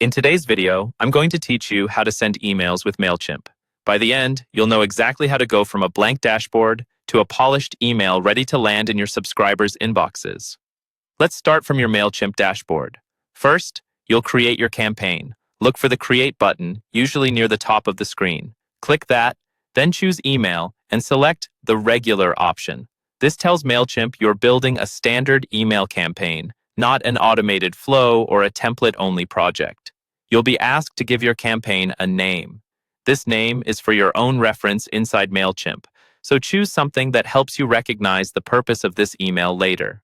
In today's video, I'm going to teach you how to send emails with Mailchimp. By the end, you'll know exactly how to go from a blank dashboard to a polished email ready to land in your subscribers' inboxes. Let's start from your Mailchimp dashboard. First, you'll create your campaign. Look for the Create button, usually near the top of the screen. Click that, then choose Email and select the Regular option. This tells Mailchimp you're building a standard email campaign, not an automated flow or a template-only project. You'll be asked to give your campaign a name. This name is for your own reference inside Mailchimp, so choose something that helps you recognize the purpose of this email later.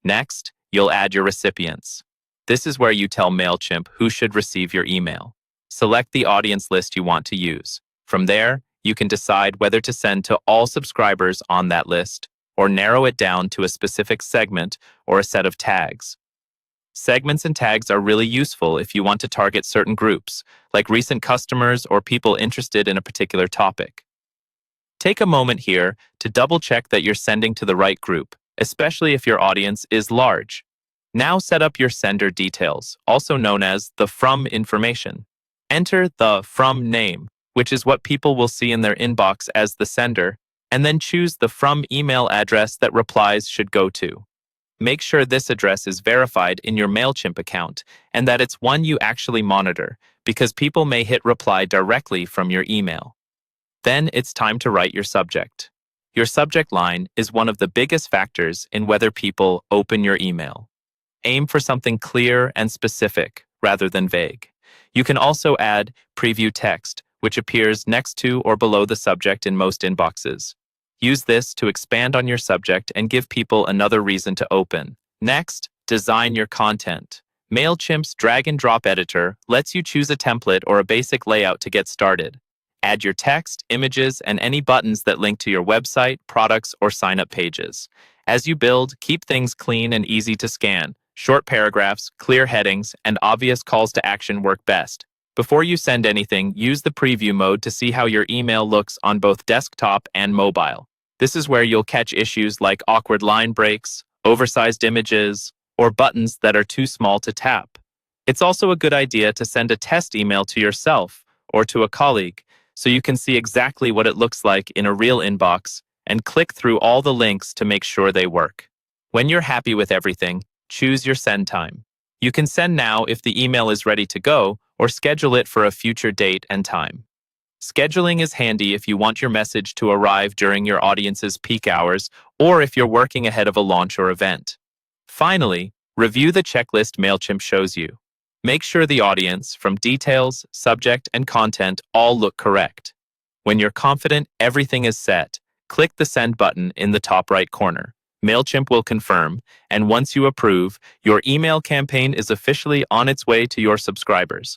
Next, you'll add your recipients. This is where you tell Mailchimp who should receive your email. Select the audience list you want to use. From there, you can decide whether to send to all subscribers on that list or narrow it down to a specific segment or a set of tags. Segments and tags are really useful if you want to target certain groups, like recent customers or people interested in a particular topic. Take a moment here to double-check that you're sending to the right group, especially if your audience is large. Now set up your sender details, also known as the from information. Enter the from name, which is what people will see in their inbox as the sender, and then choose the from email address that replies should go to. Make sure this address is verified in your Mailchimp account and that it's one you actually monitor, because people may hit reply directly from your email. Then it's time to write your subject. Your subject line is one of the biggest factors in whether people open your email. Aim for something clear and specific rather than vague. You can also add preview text, which appears next to or below the subject in most inboxes. Use this to expand on your subject and give people another reason to open. Next, design your content. Mailchimp's drag-and-drop editor lets you choose a template or a basic layout to get started. Add your text, images, and any buttons that link to your website, products, or sign-up pages. As you build, keep things clean and easy to scan. Short paragraphs, clear headings, and obvious calls to action work best. Before you send anything, use the preview mode to see how your email looks on both desktop and mobile. This is where you'll catch issues like awkward line breaks, oversized images, or buttons that are too small to tap. It's also a good idea to send a test email to yourself or to a colleague so you can see exactly what it looks like in a real inbox and click through all the links to make sure they work. When you're happy with everything, choose your send time. You can send now if the email is ready to go, or schedule it for a future date and time. Scheduling is handy if you want your message to arrive during your audience's peak hours or if you're working ahead of a launch or event. Finally, review the checklist Mailchimp shows you. Make sure the audience, from details, subject, and content all look correct. When you're confident everything is set, click the send button in the top right corner. Mailchimp will confirm, and once you approve, your email campaign is officially on its way to your subscribers.